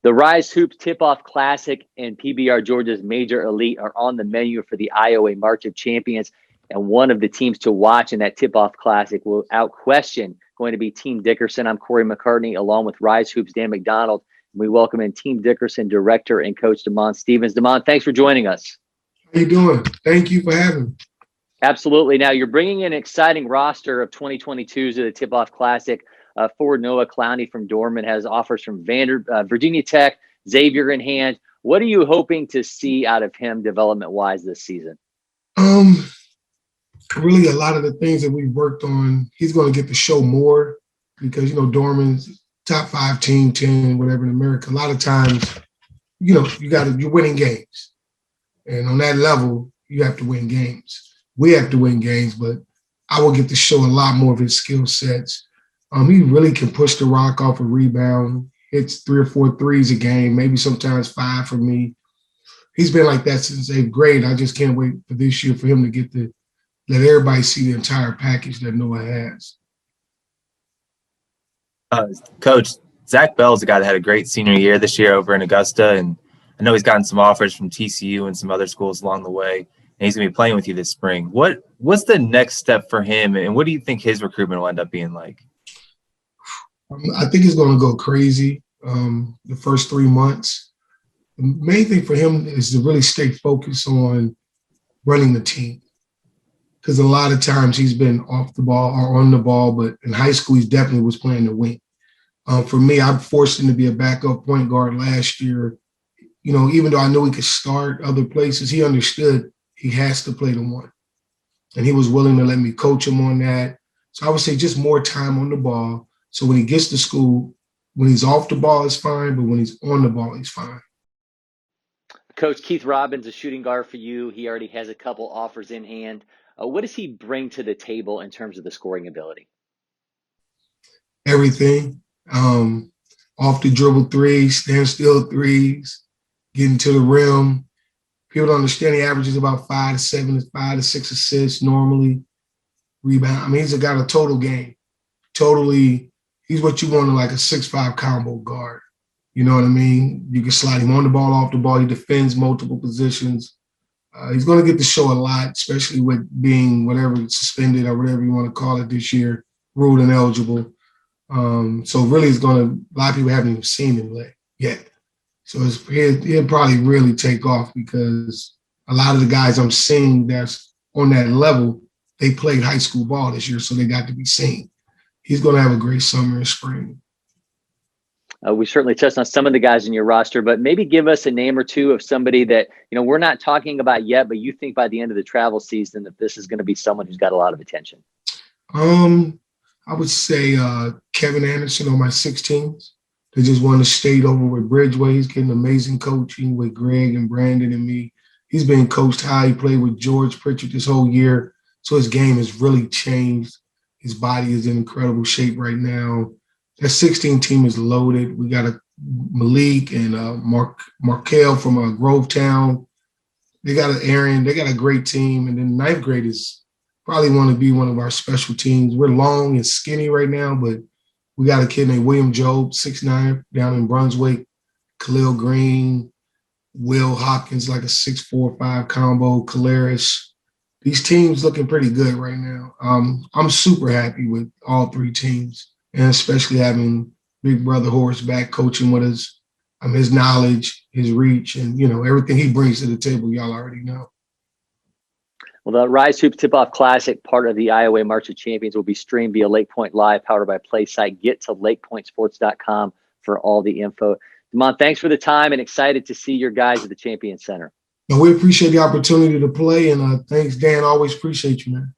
The RYZE Hoops Tip-Off Classic and PBR Georgia's Major Elite are on the menu for the Iowa March of Champions. And one of the teams to watch in that Tip-Off Classic will, without question, going to be Team Dickerson. I'm Cory McCartney, along with RYZE Hoops' Dan McDonald. We welcome in Team Dickerson Director and Coach Damon Stevens. Damon, thanks for joining us. How you doing? Thank you for having me. Absolutely. Now, you're bringing in an exciting roster of 2022s to the Tip-Off Classic. Forward Noah Clowney from Dorman has offers from Virginia Tech, Xavier in hand. What are you hoping to see out of him development-wise this season? Really, a lot of the things that we've worked on, he's going to get to show more because, Dorman's top 5 team, 10, whatever in America. A lot of times, you're winning games. And on that level, you have to win games. We have to win games, but I will get to show a lot more of his skill sets. He really can push the rock off a rebound, hits 3 or 4 threes a game, maybe sometimes 5 for me. He's been like that since 8th grade. I just can't wait for this year for him to get to let everybody see the entire package that Noah has. Coach, Zach Bell's a guy that had a great senior year this year over in Augusta, and I know he's gotten some offers from TCU and some other schools along the way, and he's going to be playing with you this spring. What's the next step for him, and what do you think his recruitment will end up being like? I think he's going to go crazy the first 3 months. The main thing for him is to really stay focused on running the team, because a lot of times he's been off the ball or on the ball, but in high school he definitely was playing the wing. For me, I forced him to be a backup point guard last year. Even though I knew he could start other places, he understood he has to play the one. And he was willing to let me coach him on that. So I would say just more time on the ball. So when he gets to school, when he's off the ball, it's fine, but when he's on the ball, he's fine. Coach, Keith Robbins, a shooting guard for you. He already has a couple offers in hand. What does he bring to the table in terms of the scoring ability? Everything. Off the dribble threes, standstill threes, getting to the rim. People don't understand he averages about 5 to 7, 5 to 6 assists normally. Rebound. He's got a total game. Totally, he's what you want in like a 6'5" combo guard. You know what I mean? You can slide him on the ball, off the ball. He defends multiple positions. He's going to get to show a lot, especially with being whatever suspended or whatever you want to call it this year, ruled ineligible. So really, a lot of people haven't even seen him yet. So he'll probably really take off because a lot of the guys I'm seeing that's on that level, they played high school ball this year, so they got to be seen. He's going to have a great summer and spring. We certainly touched on some of the guys in your roster, but maybe give us a name or two of somebody that, we're not talking about yet, but you think by the end of the travel season that this is going to be someone who's got a lot of attention. I would say Kevin Anderson on my 16s. They just won the state over with Bridgeway. He's getting amazing coaching with Greg and Brandon and me. He's been coached high. He played with George Pritchard this whole year. So his game has really changed. His body is in incredible shape right now. That 16 team is loaded. We got a Malik and Markel from Grovetown. They got an Aaron. They got a great team. And then 9th grade is probably want to be one of our special teams. We're long and skinny right now, but we got a kid named William Job, 6'9", down in Brunswick. Khalil Green, Will Hopkins, like a 6'4", 5 combo. Caleris. These teams looking pretty good right now. I'm super happy with all 3 teams, and especially having Big Brother Horace back coaching with us. His knowledge, his reach, and everything he brings to the table, y'all already know. Well, the RYZE Hoops Tip-Off Classic, part of the Iowa March of Champions, will be streamed via LakePoint Live, powered by PlaySite. Get to LakePointSports.com for all the info. Damon, thanks for the time, and excited to see your guys at the Champion Center. We appreciate the opportunity to play, and thanks, Dan. Always appreciate you, man.